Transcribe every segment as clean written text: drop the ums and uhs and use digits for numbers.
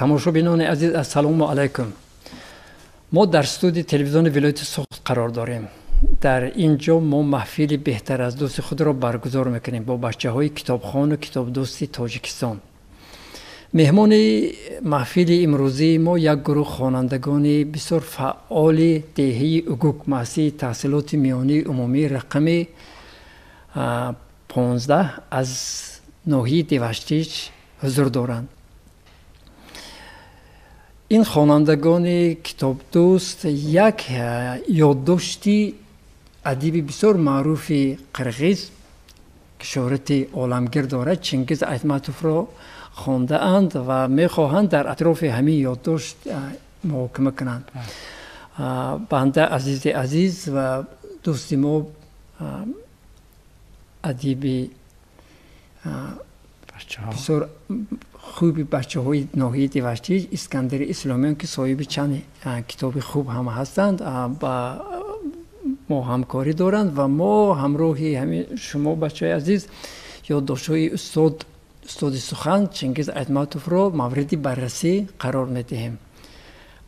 تماشابینان عزیز السلام علیکم. ما در استودیو تلویزیون ولایت سوخت قرار داریم. در اینجا ما محفل بهتر از دوست خود را برگزار میکنیم با بچه‌های کتابخوان و کتاب دوستی تاجیکستان. مهمان محفل امروزی ما یک گروه خوانندگان بسیار فعال دهه اوگوک محصی تحصیلات میانی عمومی رقم 15 از ناحیه دیوشتیچ حضور دارند. این خوانندگان کتاب دوست یک یادداشتی ادیب بسیار معروف قرغیز که شهرت عالمگیر دارد چنگیز ایتماتوف را خوانده اند و میخواهند در اطراف همین یادداشت محاکمه کنند. بنده عزیز و دوستی ما ادیب بسیار خوبی بچه های ناحیه دیوشتیج اسکندر اسلامیان که صاحب چند کتاب خوب هم هستند با ما همکاری دارند و ما همراهی همین شما بچه های عزیز یادداشت‌های استاد سخن چنگیز ایتماتوف را مورد بررسی قرار میدهیم.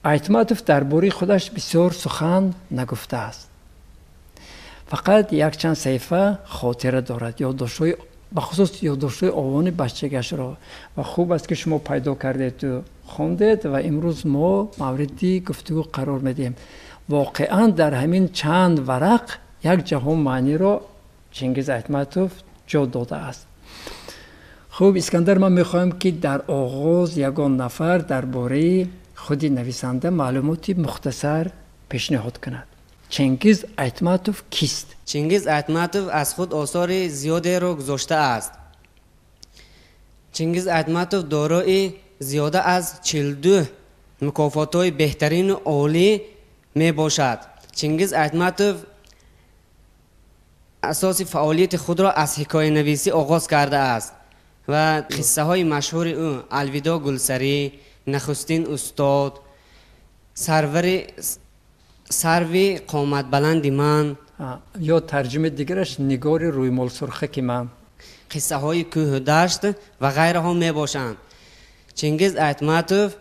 ایتماتوف درباره خودش بسیار سخن نگفته است، فقط یک چند صفحه خاطره دارد، یادداشت‌های بخصوص یادداشت‌های آوان بچگیش را، و خوب است که شما پیدا کردید و خواندید و امروز ما موردی گفتگو قرار میدیم. واقعا در همین چند ورق یک جهان معنی را چنگیز ایتماتوف جا داده است. خوب اسکندر، من میخوایم که در آغاز یگان نفر درباره خود نویسنده معلوماتی مختصر پیشنهاد کند. چنگیز ایتماتوف کیست؟ چنگیز ایتماتوف از خود آثار زیادی را گذاشته است. چنگیز ایتماتوف دارای زیاده از 42 مکافات‌های بهترین و عالی می باشد. چنگیز ایتماتوف اساس فعالیت خود را از حکایه نویسی آغاز کرده است و قصه های مشهور او الویدا گلسری، نخستین استاد، سروی قامت بلند من، یا ترجمه دیگرش نگار رویمال سرخک من، قصه های کوه دشت و غیره ها می باشند. چنگیز ایتماتوف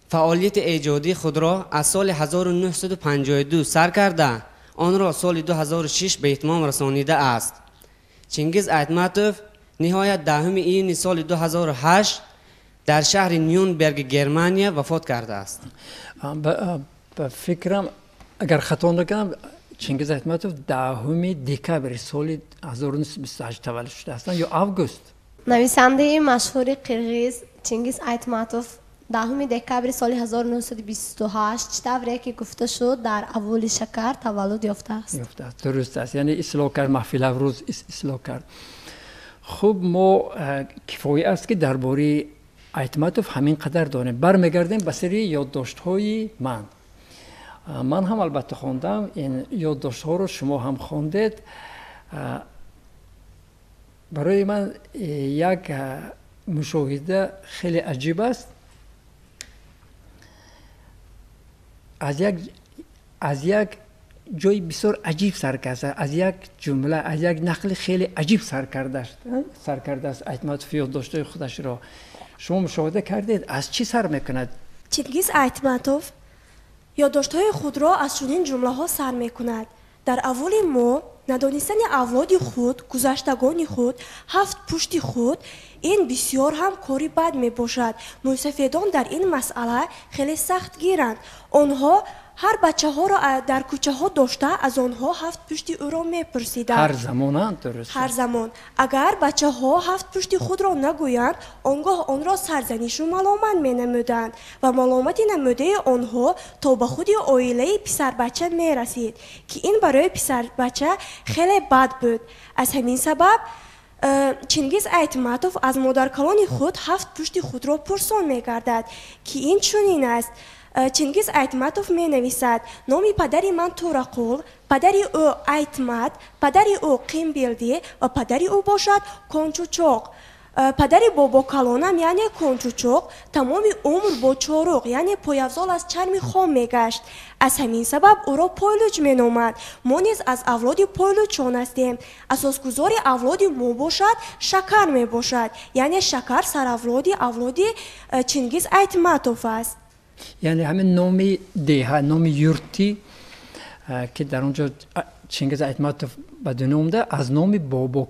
فعالیت ایجادی خود را از سال 1952 سر کرده، آن را سال 2006 به اتمام رسانیده است. چنگیز ایتماتوف نهایت 10 ایون سال 2008 در شهر نیونبرگ گرمانیا وفات کرده است. به فکرم اگر خطا نکنم چنگیز ایتماتوف 10 دکبر سال 1928 تولد شده هستند یا آگوست. نویسنده مشهور قرغیز چنگیز ایتماتوف 10 دکبر سال 1928 طوری که گفته شد در اول شکر تولد یافته است. درست است، یعنی اصلاح کرد، محفل روز اصلاح کرد. خب ما کفایه است که درباره ایتماتوف همین قدر داریم. برمیگردیم به سری یادداشت‌های من هم البته خواندم، این یادداشت‌ها رو شما هم خواندید. برای من یک مشاهده خیلی عجیب است. از یک جای بسیار عجیب سرکرده، از یک جمله، از یک نقل خیلی عجیب سرکرده است ایتماتوف یادداشت‌های خودش را. شما مشاهده کردید از چی سر میکند؟ چنگیز ایتماتوف یادداشت‌های خود را از چنین جمله‌ها سر میکند: در اول ما ندانستن اولاد خود، گذشتگان خود، هفت پشت خود، این بسیار هم کاری بد می باشد. موسفیدان در این مسئله خیلی سخت گیرند. آنها هر بچه ها را در کوچه ها داشته از آنها هفت پشت او را می پرسیدند. هر زمان درست. هر زمان اگر بچه ها هفت پشت خود را نگویند، آنگاه آن را سرزنش و ملامت می نمودند و ملامت نموده آنها تا به خود عائله پسر بچه می رسید که این برای پسر بچه خیلی بد بود. از همین سبب چنگیز ایتماتوف از مادرکلان خود هفت پشت خود را پرسان می گردد که این چنین است. چنگیز ایتماتوف می نویسد: نام پدری من تورقول، پدری او ایتمات، پدری او قیمبیلدی و پدری او باشد کنچوچاق. падари бобо калонам яъне кончучоқ тамоми умр бо чоруқ яъне появзол аз чарми хом мегашт. аз ҳамин сабаб ӯро пойлӯч меномад. мо низ аз авлоди пойлӯчон ҳастем. асосгузори авлоди мо бошад Шакар мебошад, яъне Шакар саравлоди авлоди Чингиз Айтматов аст. یعنی همین نامی دیها نامی یورتی که در اونجا چنگیز ایتماتوف به دنیا آمده از نام بابا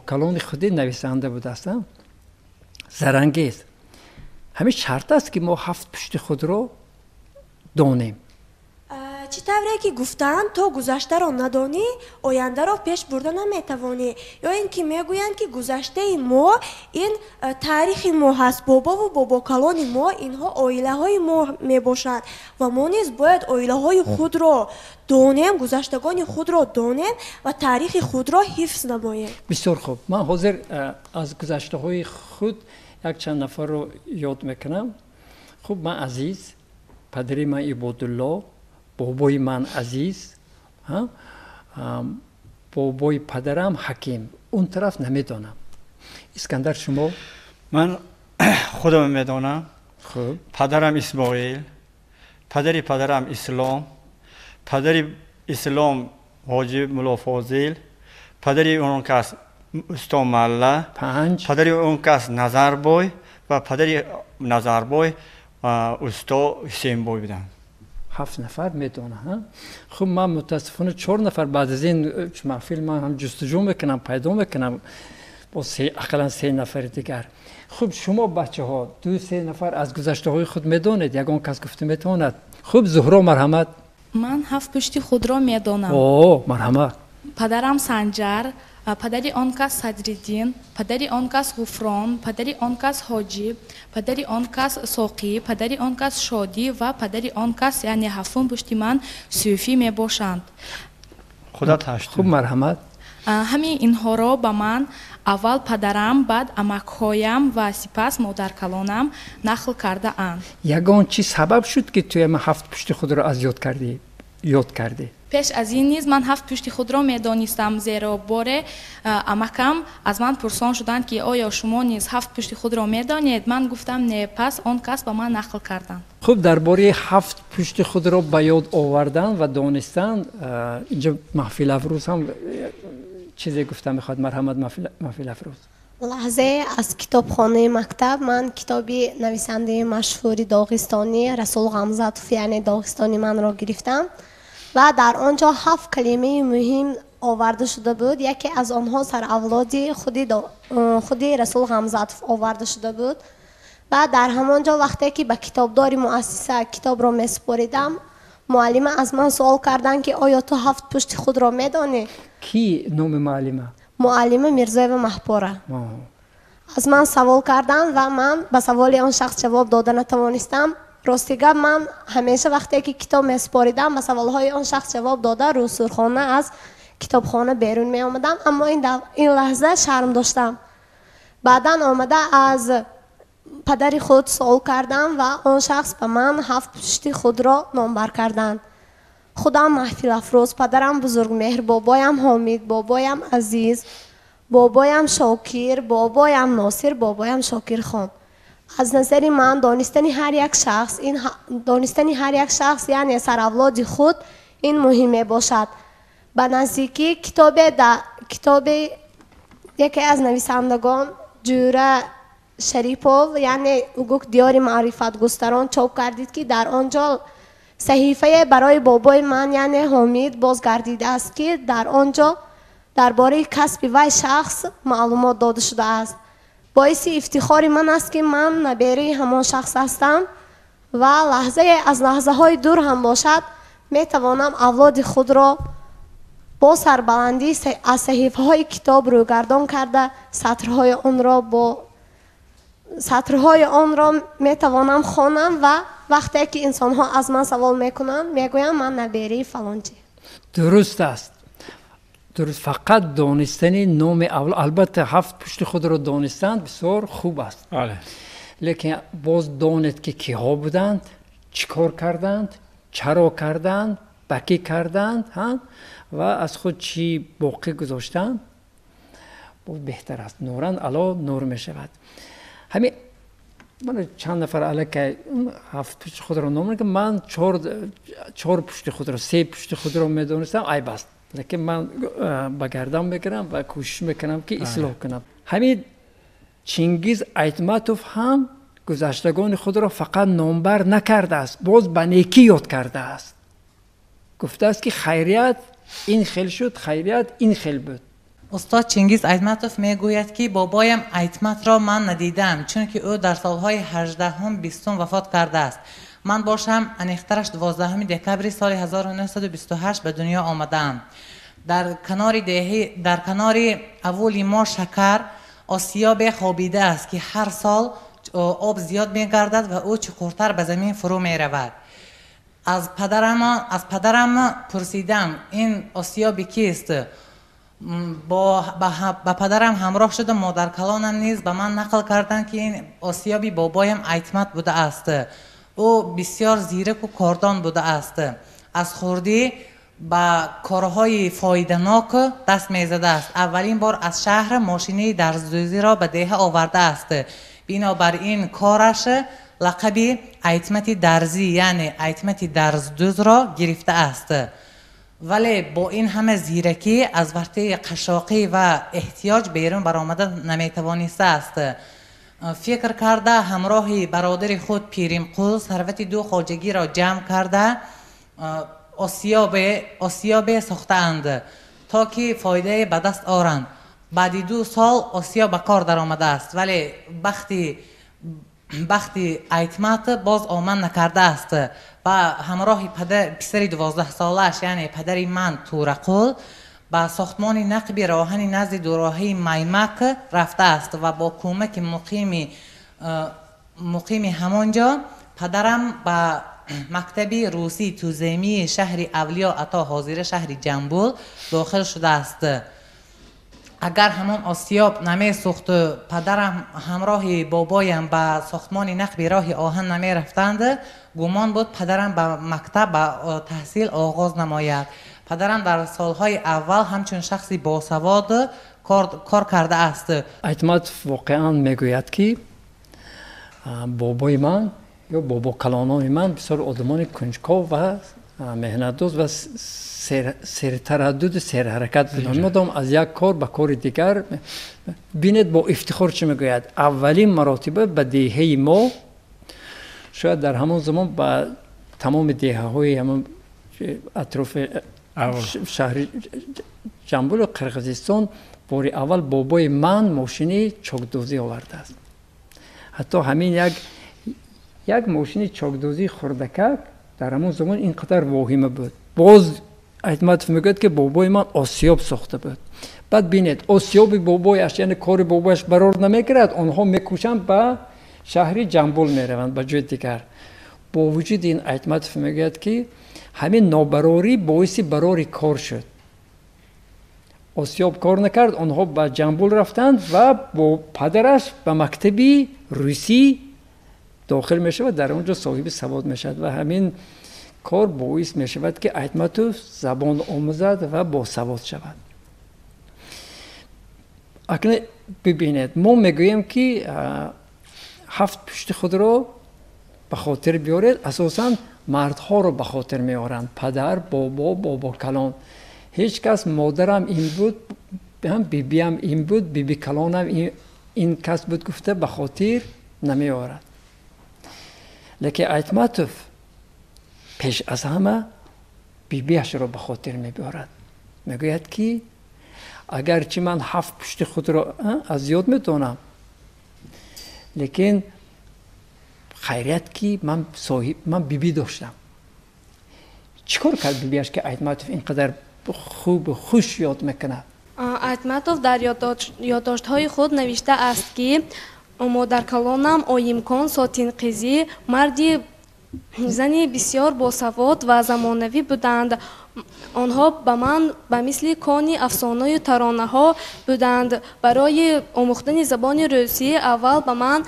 کلان خودی نویسنده بوده است. زرنگیز همین شرط است که ما 7 پشت خود رو دانیم. чӣ тавре ки гуфтанд то гузаштаро надонӣ ояндаро пеш бурда наметавонӣ ё ин ки мегӯянд ки гузаштаи мо ин таърихи мо ҳаст бобову бобокалони мо инҳо оилаҳои мо мебошанд ва мо низ бояд оилаҳои худро донем гузаштагони худро донем ва таърихи худро ҳифз намоем. бисёр хуб, ман ҳозир аз гузаштаҳои худ як чанд нафарро ёд мекунам. хуб, ман азиз падари ман Ибодулло, бобои ман азиз, бобои падарам Ҳаким. он тараф намедонам. Искандар, шумо? ман худам медонам. хуб, падарам Исмоил, падари падарам Ислом, падари Ислом ҳоҷи Мулло Фозил, падари он кас Усто Малла, 5, падари он кас Назарбой ва падари Назарбой Усто Ҳусейнбой буданд. 7 нафар медонам. хуб, ман мутаассифона 4 нафар баъд аз ин маҳфил ман ҳам ҷустуҷӯ мекунам, пайдо мекунам бо ақаллан 3 нафари дигар. хуб, шумо бачаҳо 2-3 нафар аз гузаштаҳои худ медонед? ягон кас гуфта метавонад? хуб, Зуҳро, марҳамат. ман 7 пушти худро медонам. о, марҳамат. падарам Санҷар, падари он кас Садриддин, падари он кас Ғуфрон, падари он кас Ҳоҷӣ, падари он кас Соқӣ, падари он кас Шодӣ ва падари он кас яъне 7 пушти ман Сӯфӣ мебошанд. худат ҳашт. хуб, марҳамат. ҳамин инҳоро ба ман аввал падарам, баъд амакҳоям ва сипас модаркалонам нақл кардаанд. ягон чӣ сабаб шуд ки ту 7 пушти худро аз ёд кардӣ? пеш аз ин низ ман 7 пушти худро медонистам, зеро боре амакам аз ман пурсон шуданд ки оё шумо низ 7 пушти худро медонед? ман гуфтам не, пас он кас ба ман нақл карданд. хуб, дар бораи 7 пушти худро ба ёд овардан ва донистан инҷа маҳфил афрӯз ҳам чизе гуфта мехоҳад. марҳамат, маҳфил афрӯз. лаҳзае аз китобхонаи мактаб ман китоби нависандаи машҳури доғистонӣ Расул Ғамзатов яъне доғистони манро гирифтам ва дар он ҷо 7 калимаи муҳим оварда шуда буд. яке аз онҳо саравлоди худи Расул Ғамзатов оварда шуда буд. ва дар ҳамон ҷо вақте ки ба китобдори муассиса китобро месупоридам, муаллима аз ман суол карданд ки оё ту 7 пушти худро медонӣ? ки номи муаллима? муаллима Мирзоева Маҳпора. аз ман савол карданд ва ман ба саволи он шахс ҷавоб дода натавонистам. рости гап, ман ҳамеша вақте ки китоб месупоридам ба саволҳои он шахс ҷавоб дода рӯсурхона аз китобхона берун меомадам, аммо ин лаҳза шарм доштам. баъдан омада аз падари худ суол кардам ва он шахс ба ман 7 пушти худро номбар карданд. худам маҳфил афрӯз, падарам бузургмеҳр, бобоям Ҳомид, бобоям Азиз, бобоям Шокир, бобоям Носир, бобоям Шокирхон. аз назари ман донистани ҳар як шахс яъне саравлоди худ ин муҳим мебошад. ба наздикӣ китоби яке аз нависандагон Ҷӯра Шарипов яъне угук диёри маърифатгустарон чоп гардид ки дар он ҷо саҳифае барои бобои ман яъне Ҳомид бозгардидааст ки дар он ҷо дар бораи касби вай шахс маълумот дода шудааст. боиси ифтихори ман аст ки ман наберии ҳамон шахс ҳастам ва лаҳзае аз лаҳзаҳои дур ҳам бошад метавонам авлоди худро бо сарбаландӣ аз саҳифаҳои китоб рӯйгардон карда сатрҳои онро метавонам хонам ва вақте ки инсонҳо аз ман савол мекунанд мегӯям ман наберии фалончӣ. дуруст аст. дуруст, фақат донистани номи аввал, албатта 7 пушти худро донистан бисёр хуб аст. лекин боз донед ки киҳо буданд, чӣ кор карданд, чаро карданд, ба кӣ карданд ва аз худ чӣ боқӣ гузоштанд. باز بهتر است. نورن علا نور می شود. همین من چند نفر علاقه 7 پشت خود را نام که من 4 پشت خود را 3 پشت خود را می دونستم ای بس، لیکن من با گردن میکنم و کوشش میکنم که اصلاح کنم. همین چنگیز ایتماتوف هم گذشتگان خود را فقط نامبر نکرده است، باز به نیکی یاد کرده است. گفته است که خیریت این خیل شد، خیریت این خیل بود. استاد چنگیز ایتماتوف میگوید که بابایم ایتمات را من ندیدم، چون که او در سالهای 18-20 وفات کرده است. من باشم انیخترش 12 دکبر سال 1928 به دنیا آمدم. در کنار اولی ما شکر آسیاب خوابیده است که هر سال آب زیاد میگردد و او چقورتر به زمین فرو می رود. از پدرم پرسیدم این آسیابی کیست؟ با پدرم همراه شدم. مادر کلانم نیز به من نقل کردند که این آسیابی بابایم ایتمات بوده است. او بسیار زیرک و کاردان بوده است. از خردی به کارهای فایده‌ناک دست می‌زده است. اولین بار از شهر ماشینی درزدوزی را به دیه آورده است. بنابراین کارش لقب ایتمت درزی یعنی ایتمت درزدوز را گرفته است. ولی با این همه زیرکی از ورطه قشاقی و احتیاج بیرون برآمده نمیتوانسته است. فکر کرده همراه برادر خود پیریم قول ثروت 2 خواجگی را جمع کرده آسیاب ساخته اند تا که فایده به دست آورند. بعد 2 سال آسیاب به کار در آمده است، ولی بختی ایتمات باز آمد نکرده است و همراه پسر 12 سالش یعنی پدر من تورقل به ساختمان نقب راهن نزد دوراهی میمک رفته است و با کمک مقیم همانجا پدرم به مکتب روسی توزیمی شهر اولیا عطا حاضر شهر جنبول داخل شده است. اگر همون آسیاب نمی سوخت پدرم همراه بابایم به ساختمان نقب راه آهن نمی رفتند، گمان بود پدرم به مکتب به تحصیل آغاز نماید. پدرم در سالهای اول همچون شخصی باسواد کار کرده است. ایتمات واقعا میگوید که بابای من یا بابا کلانان من بسیار آدمان کنجکاو و مهنت‌دوز و سر تردد سر حرکت بودن. مدام از یک کار به کار دیگر بینید با افتخار چه میگوید اولین مراتبه به دیهه ما شاید در همون زمان با تمام دیهه های همون اطراف شهر جنبول و قرقیزستان باری اول بابای من ماشینی چاکدوزی آورده است. حتی همین یک ماشین چاکدوزی خردکک در همون زمان اینقدر واهمه بود. باز ایتماتوف میگوید که بابای من آسیاب ساخته بود. بعد بینید آسیاب بابایش یعنی کار بابایش برار نمیگیرد، آنها میکوشند به شهر جنبول میروند به جای دیگر. با وجود این ایتماتوف میگوید که همین نابراری باعث براری کار شد. آسیاب کار نکرد، آنها به جنبول رفتند و با پدرش به مکتبی روسی داخل می شود، در اونجا صاحب سواد می شود و همین کار باعث می شود که ایتماتوف زبان آموزد و با سواد شود. اکنون ببینید ما میگوییم که 7 پشت خود را به خاطر بیارید. اساساً مردها را به خاطر میارند، پدر، بابا کلان. هیچ کس مادرم این بود، هم بیبی هم این بود، بیبی کلانم این کس بود گفته به خاطر نمیارد. لیکن ایتماتوف پیش از همه بیبیش را به خاطر میبارد. میگوید که اگرچه من 7 پشت خود را از یاد میدونم، لیکن خیریت که من بیبی داشتم. چیکار کرد بیبیش که ایتماتوف اینقدر خوب و خوش یاد میکنه؟ ایتماتوف در یادداشت‌های خود نوشته است که مادر کلانم آیمکان ساتین قیزی مردی زنی بسیار باسواد و زمانوی بودند. آنها به من به مثل کانی افسانه و ترانه ها بودند. برای آموختن زبان روسی اول به من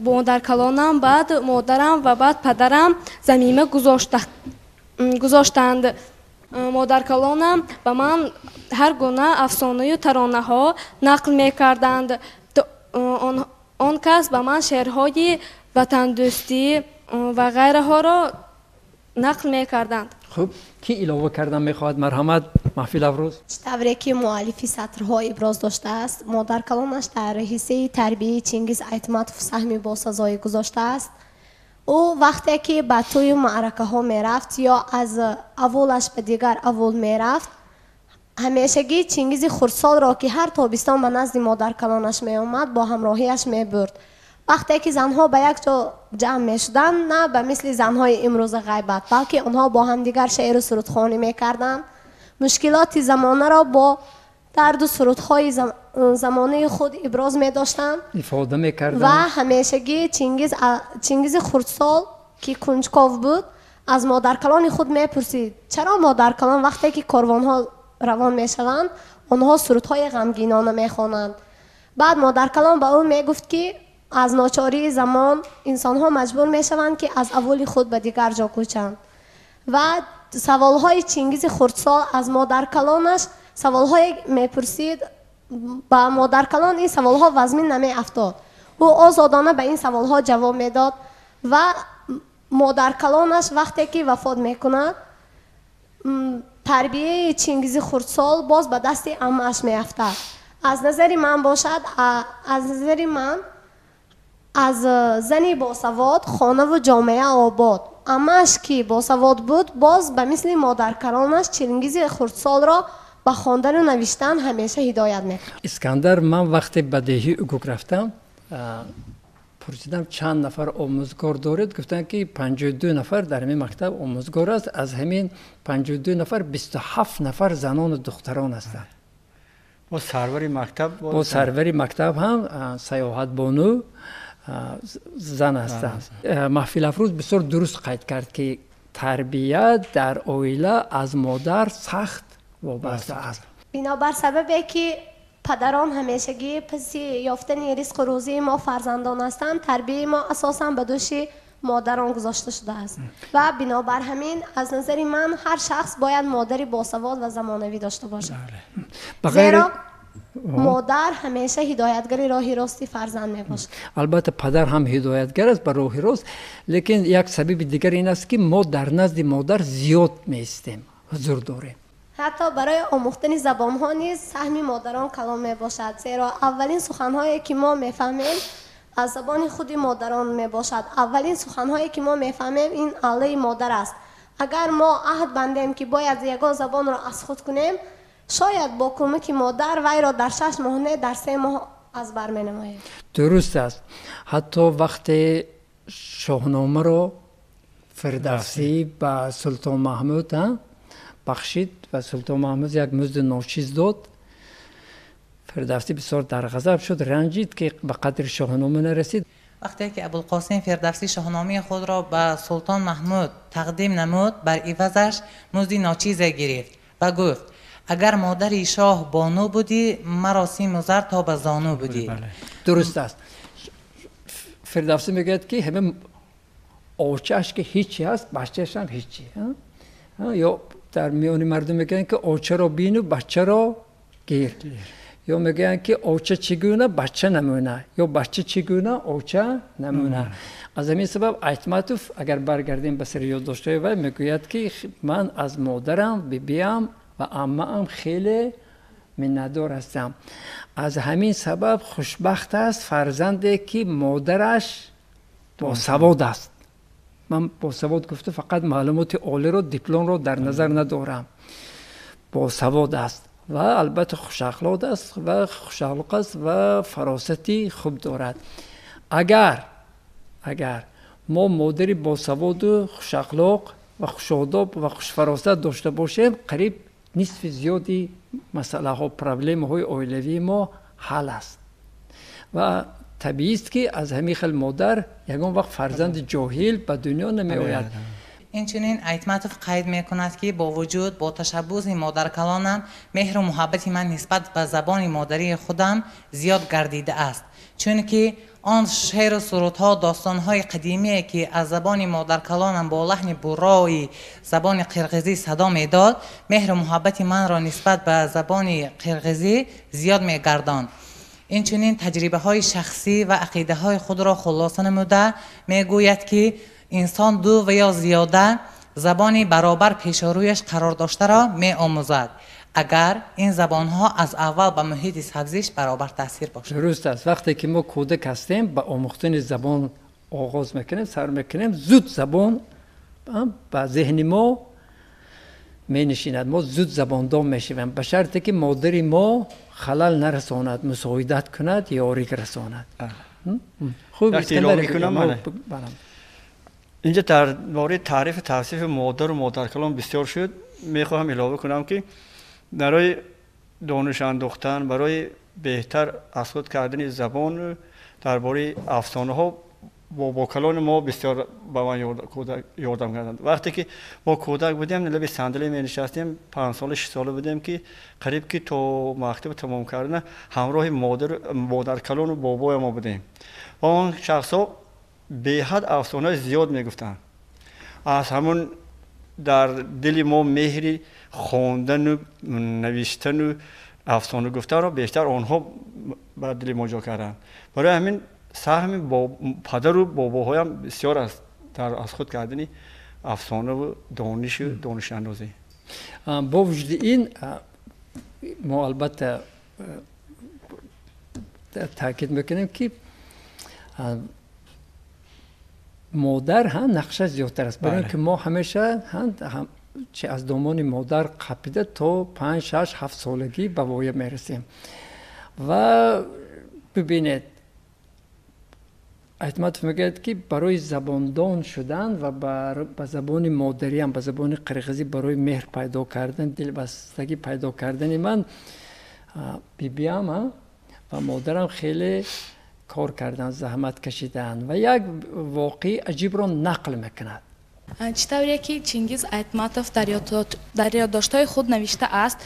مادر کلانم، بعد مادرم و بعد پدرم ضمیمه گذاشتند. модаркалонам ба ман ҳар гуна афсонаю таронаҳо нақл мекарданд. Он кас ба ман шеърҳои ватандӯстӣ ва ғайраҳоро нақл мекарданд. خب کی ilova کردن میخواهد مرحمت محفل افروز тавре ки муаллифи сатрҳо иброз доштааст, модаркалонаш дар ҳиссаи тарбияи Чингиз Айтматов саҳми босазоӣ гузоштааст. ӯ вақте ки ба тӯи маъракаҳо мерафт ё аз авволаш ба дигар аввол мерафт, ҳамешагӣ Чингизи хурдсолро ки ҳар тобистон ба назди модаркалонаш меомад бо ҳамроҳиаш мебурд. вақте ки занҳо ба як ҷо ҷамъ мешуданд, на ба мисли занҳои имрӯза ғайбат, балки онҳо бо ҳамдигар шеъру сурудхонӣ мекарданд, мушкилоти замонаро бо дарду сурудҳои замонаи худ иброз медоштанд ифода мекарданд ва ҳамешагӣ Чингизи хурдсол ки кунҷков буд, аз модаркалони худ мепурсид: чаро модаркалон вақте ки корвонҳо равон мешаванд, онҳо сурудҳои ғамгинона мехонанд? баъд модаркалон ба ӯ мегуфт ки аз ночории замон инсонҳо маҷбур мешаванд ки аз авволи худ ба дигар ҷо кӯчанд. ва саволҳои Чингизи хурдсол аз модаркалонаш саволҳое мепурсид, ба модаркалон ин саволҳо вазмин намеафтод. ӯ озодона ба ин саволҳо ҷавоб медод ва модаркалонаш вақте ки вафот мекунад, тарбияи Чингизи хурдсол боз ба дасти аммааш меафтад. аз назари ман бошад, аз назари ман аз зани босавод хонаву ҷомеа обод. аммааш ки босавод буд, боз ба мисли модаркалонаш Чингизи хурдсолро ба хондану навиштан ҳамеша ҳидоят мекард. искандар ман вақте ба деҳи угук рафтам, пурсидам чанд нафар омӯзгор доред? гуфтанд ки 52 нафар дар ҳамин мактаб омӯзгор аст. аз ҳамин 52 нафар 27 нафар занону духтарон ҳастанд. бо сарвари мактаб бо сарвари мактаб ҳам саёҳатбону зан ҳастанд. маҳфил афрӯз бисёр дуруст қайд кард ки тарбия дар оила аз модар сахт вобаста аст. бинобар сабабе ки падарон ҳамешагӣ паси ёфтани ризқу рӯзии мо фарзандон ҳастанд, тарбияи мо асосан ба дӯши модарон гузошта шудааст. ва бинобар ҳамин аз назари ман ҳар шахс бояд модари босавод ва замонавӣ дошта бошад. зеро модар ҳамеша ҳидоятгари роҳи рости фарзанд мебошад. албатта падар ҳам ҳидоятгар аст ба роҳи рост, лекин як сабаби дигар ин аст ки мо дар назди модар зиёд меистем, ҳузур дорем. ҳатто барои омӯхтани забонҳо низ саҳми модарон калон мебошад, зеро аввалин суханҳое ки мо мефаҳмем аз забони худи модарон мебошад. аввалин суханҳое ки мо мефаҳмем ин аллаи модар аст. агар мо аҳд бандем ки бояд ягон забонро аз худ кунем, шояд бо кӯмаки модар вайро дар 6 моҳ не дар 3 моҳ аз бар менамоем. дуруст аст. ҳатто вақте шоҳномаро фирдавсӣ ба султон маҳмуд бахшид ва султон маҳмуд як музди ночиз дод, фирдавсӣ бисёр дар ғазаб шуд, ранҷид ки ба қадри шоҳнома нарасид. вақте ки абулқосим фирдавсӣ шоҳномаи худро ба султон маҳмуд тақдим намуд, бар ивазаш музди ночизе гирифт ва гуфт: агар модари шоҳ бону будӣ, маро симу зар то ба зону будӣ. дуруст аст. фирдавсӣ мегӯяд ки ҳамин очааш ки ҳичи аст, бачаашам ҳичи. ё дар миёни мардум мегӯянд ки очаро бину, бачаро гир. ё мегӯянд ки оча чӣ гуна, бача намуна, ё бача чӣ гуна, оча намуна. аз ҳамин сабаб Айтматов, агар баргардем ба сари ёддоштҳои вай, мегӯяд ки ман аз модарам, бибиам ва аммаам хеле миннатдор ҳастам. аз ҳамин сабаб хушбахт аст фарзанде ки модараш босавод аст. ман босавод гуфта фақат маълумоти олиро, дипломро дар назар надорам. босавод аст ва албатта хушахлоқ аст ва хушахлоқ аст ва фаросати хуб дорад. агар мо модари босаводу хушахлоқ ва хушодоб ва хушфаросат дошта бошем, қариб нисфи зиёди масъалаҳо, проблемаҳои оилавии мо ҳал аст. ва табиист ки аз ҳамин хел модар ягон вақт фарзанди ҷоҳил ба дунё намеояд. инчунин Айтматов қайд мекунад ки бо вуҷуд бо ташаббуси модаркалонам меҳру муҳаббати ман нисбат ба забони модарии худам зиёд гардидааст, чунки آن شعر و سرودها داستانهای قدیمی که از زبان مادرکلانم با لحن برای زبان قرقیزی صدا میداد مهر و محبت من را نسبت به زبان قرقیزی زیاد میگرداند. این چنین تجربه های شخصی و عقیده های خود را خلاصه نموده میگوید که انسان دو و یا زیاده زبانی برابر پیش رویش قرار داشته را می آموزد اگر این زبان ها از اول به محیط سبزیش برابر تاثیر باشد. درست است. وقتی که ما کودک هستیم با آموختن زبان آغاز میکنیم، سر میکنیم، زود زبان با ذهن ما می نشیند. ما زود زبان دام میشویم به شرطی که مادر ما خلل نرساند، مساعدت کند، یاری رساند. خوب اسکندر، اینجا درباره تعریف توصیف مادر و مادرکلام بسیار شد. میخواهم اضافه کنم که برای دانش اندوختن، برای بهتر اسود کردن زبان، درباره افسانه ها با کلان ما بسیار به من یادم کردند. وقتی که ما کودک بودیم لب صندلی می نشستیم، 5 سال 6 ساله بودیم که قریب که تا مکتب تمام کردن همراه مادر کلان و بابای ما بودیم و اون شخصا به حد افسانه زیاد میگفتن. از همون در دل ما مهری خواندن و نوشتن و افسانه گفتن را بیشتر آنها بر دل ما جا کردن. برای همین سهم پدر و باباهایم بسیار است در از خود کردن افسانه و دانش اندازی. با وجود این ما البته تاکید میکنیم که مادر هم نقشه زیادتر است. برای اینکه ما همیشه چه از دامان مادر قپیده تا 5 6 7 سالگی به وایه میرسیم. و ببینید احتماط میگه که برای زباندان شدن و به زبان مادری هم به زبان قرقیزی برای مهر پیدا کردن، دلبستگی پیدا کردن من بیبیم و مادرم خیلی کار کردن، زحمت کشیدن و یک واقعی عجیب را نقل میکند. چطوریه که چینگیز ایتماتوف در یادداشت‌های خود نوشته است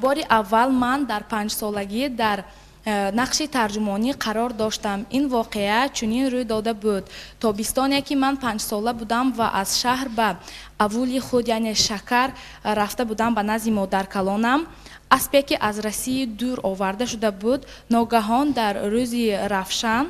باری اول من در 5 سالگی در نقش ترجمانی قرار داشتم. این واقعه چنین روی داده بود. تابستانی که من 5 ساله بودم و از شهر به اولی خود یعنی شکر رفته بودم به نزد مادرکلانم، اسبی که از رسی دور آورده شده بود ناگهان در روزی رفشن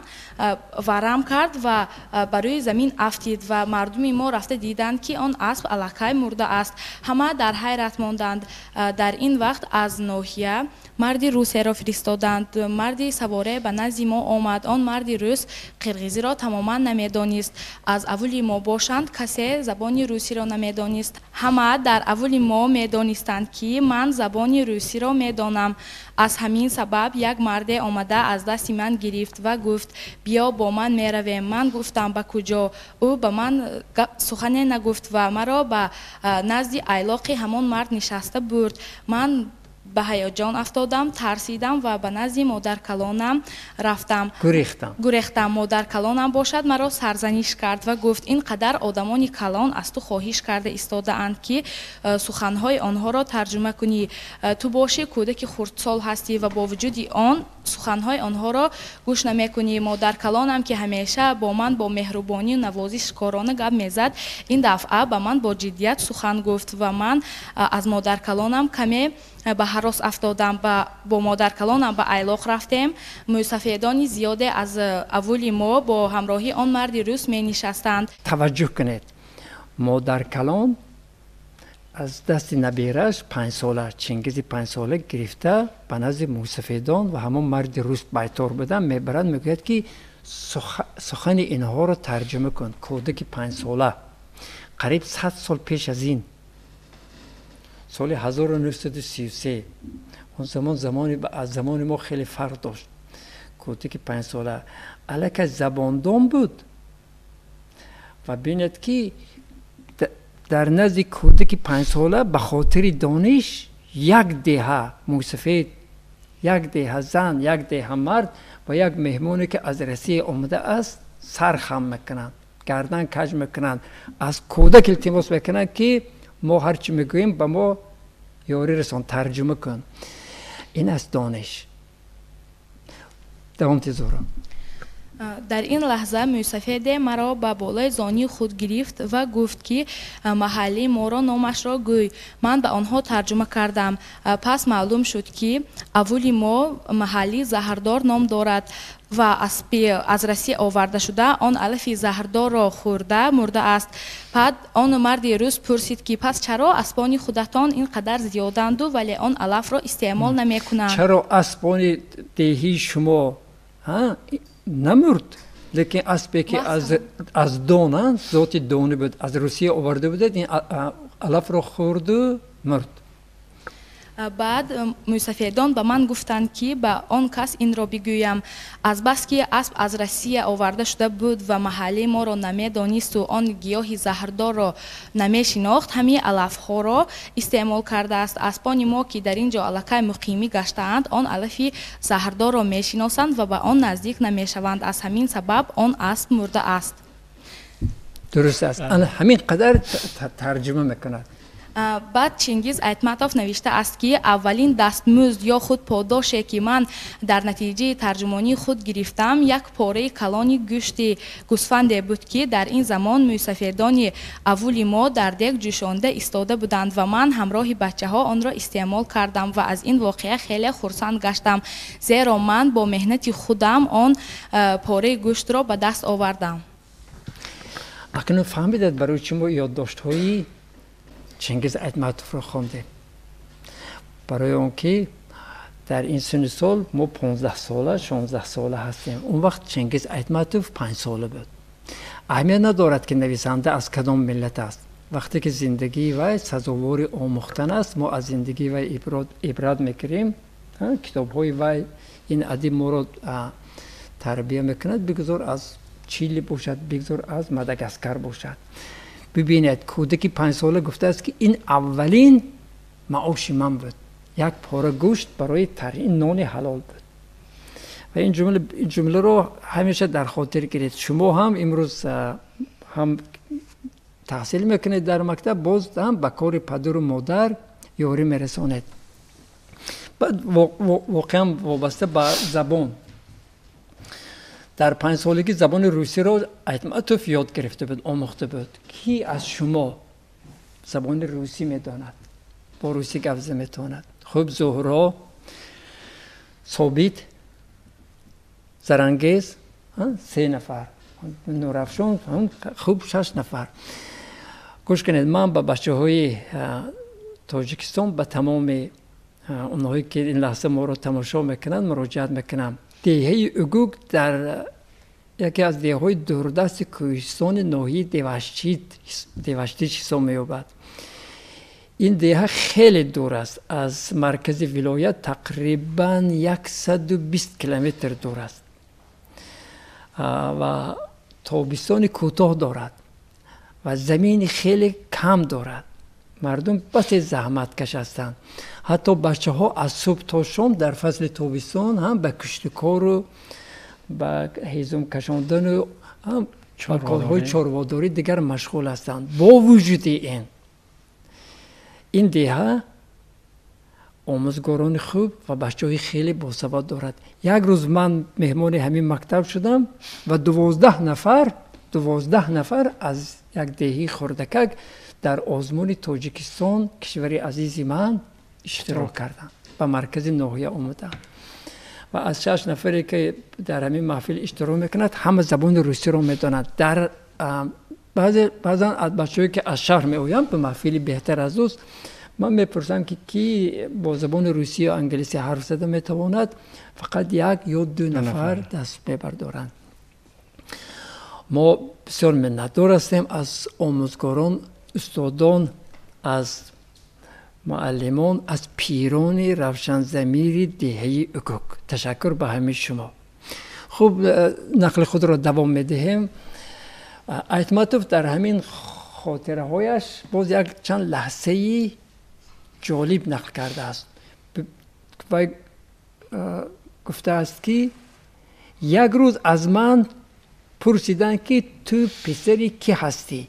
ورم کرد و بروی زمین افتید و مردم ما رفته دیدند که آن اسب الکی مرده است. همه در حیرت ماندند. در این وقت از ناحیه مردی روسی را فرستادند. مردی سواره به نزد ما آمد. آن مردی روس قرقیزی را تماما نمیدانست. از اولی ما باشند کسی زبان روسی را نمیدانست. همه در اولی ما میدانستند که من زبان روسی را میدانم. از همین سبب یک مرد آمده از دست من گرفت و گفت بیا با من میرویم. من گفتم به کجا؟ او به من سخنی نگفت و مرا به نزد ایلاق همان مرد نشسته برد. من به هیجان افتادم، ترسیدم و به نزد مادرکلانم رفتم. گریختم. مادرکلانم باشد مرا سرزنش کرد و گفت اینقدر آدمان کلان از تو خواهش کرده ایستاده اند که سخنهای آنها را ترجمه کنی. تو باشی کودک خردسال هستی و با وجود آن سخنهای آنها را گوش نمیکنی. مادرکلانم که همیشه با من با مهربانی و نوازش کارانه گپ میزد این دفعه به من با جدیت سخن گفت و من از مادرکلانم کمی به هراس افتادم. با مادرکلانم به ایلاق رفتیم. موسفیدان زیاده از اولی ما با همراهی آن مرد روس می نشستند. توجه کنید مادرکلان از دست نبیرش 5 ساله چینگیز 5 ساله گرفته به نزد موسفیدان و همون مرد روس بیطار بدن میبرند. میگوید که سخن اینها رو ترجمه کن. کودک 5 ساله قریب 100 سال پیش از این سال 1933 اون زمان ما خیلی فرق داشت. کودک 5 ساله الک زباندان بود و بینید که در نزد کودک 5 ساله به خاطر دانش یک دهه موسفید، یک دهه زن، یک دهه مرد و یک مهمونی که از رسی آمده است سر خم میکنند، گردن کج میکنند، از کودک التماس میکنند که ما هرچی میگوییم به ما یاری رسان، ترجمه کن. این است دانش. دوام تیزورا. در این لحظه موسیفید مرا به بالای زانی خود گرفت و گفت که محلی ما را نامش را گوی. من به آنها ترجمه کردم. پس معلوم شد که اولی ما محلی زهردار نام دارد و اسبی از روسیه آورده شده آن علف زهردار را خورده مرده است. بعد آن مرد روس پرسید که پس چرا اسبان خودتان اینقدر زیادند و ولی آن علف را استعمال نمی کنند؟ چرا اسبان دهی شما نمرد؟ لیکن اسبی که از دونن ذات دونه بود از روسیه آورده بود این علف را خورد و مرد. بعد موسیفیدان به من گفتند که به آن کس این را بگویم از بس که اسب از روسیه آورده شده بود و محلی ما را نمی دانست و آن گیاه زهردار را نمی شناخت همین علف ها را استعمال کرده است. اسبان ما که در اینجا علاقه مقیمی گشتند آن علف زهردار را می شناسند و به آن نزدیک نمی شوند. از همین سبب آن اسب مرده است. درست است. همین قدر ترجمه میکند. بعد چینگیز ایتماتوف نوشته است که اولین دستمزد یا خود پاداشی که من در نتیجه ترجمانی خود گرفتم یک پاره کلان گوشت گوسفند بود که در این زمان موسیفیدان اولی ما در دیگ جوشانده ایستاده بودند و من همراه بچه ها آن را استعمال کردم و از این واقعه خیلی خرسند گشتم زیرا من با مهنت خودم آن پاره گوشت را به دست آوردم. اکنون فهمیدید برای چی ما یادداشت‌های چنگیز ایتماتوف را خوانده؟ برای اون که در این سن سال ما 15 ساله 16 ساله هستیم. اون وقت چنگیز ایتماتوف 5 ساله بود. اهمیت ندارد که نویسنده از کدام ملت است. وقتی که زندگی وی سزاوار آموختن است ما از زندگی وی عبرت میگیریم. کتاب‌های وی این ادیب ما را تربیت میکند. بگذار از چیلی باشد بگذار از ماداگاسکار باشد. ببینید کودکی 5 ساله گفته است که این اولین معاش من بود. یک پاره گوشت برای ترین نان حلال بود. و این جمله رو همیشه در خاطر گیرید. شما هم امروز هم تحصیل میکنید در مکتب باز هم به کار پدر و مادر یاری میرسانید. بعد واقعا وابسته به زبان در 5 سالگی زبان روسی را ایتماتوف یاد گرفته بود آموخته بود. کی از شما زبان روسی میداند با روسی گفت میتواند؟ خب زهرا، ثابت، زرنگیز 3 نفر، نورافشان خوب 6 نفر. گوش کنید من با بچه های تاجیکستان به تمام اونهایی که این لحظه ما رو تماشا میکنند مراجعت میکنم. دهه اوگوگ در یکی از دهه‌های دوردست کوهستان ناحیه دیوشتیچ حساب می‌یابد. این دهه خیلی دور است. از مرکز ولایت تقریباً 120 کیلومتر دور است و تابستان کوتاه دارد و زمین خیلی کم دارد. مردم بس زحمت کش هستند. حتی بچه ها از صبح تا شام در فصل تابستان هم به کشتکار و به هیزم کشاندن و کارهای چارواداری دیگر مشغول هستند. با وجود این دهه آموزگاران خوب و بچه های خیلی باسواد دارد. یک روز من مهمان همین مکتب شدم و 12 نفر از یک دهه خردکک در آزمون تاجیکستان کشور عزیزی من اشتراک کردم و مرکز ناحیه آمدم و از 6 نفری که در همین محفل اشتراک میکند همه زبان روسی رو میدانند. در بعضا از بچه‌ای که از شهر میآیند به محفل بهتر از اوست من میپرسم که کی با زبان روسی و انگلیسی حرف زده میتواند؟ فقط 1 یا 2 نفر دست میبردارند. ما بسیار منتدار هستیم از آموزگاران، استادان، از معلمان، از پیران روشن ضمیر دهه اوگوگ. تشکر به همه شما. خب نقل خود را دوام میدهیم. ایتماتوف در همین خاطره هایش باز یک چند لحظه جالب نقل کرده است و گفته است که یک روز از من پرسیدن که تو پسری کی هستی؟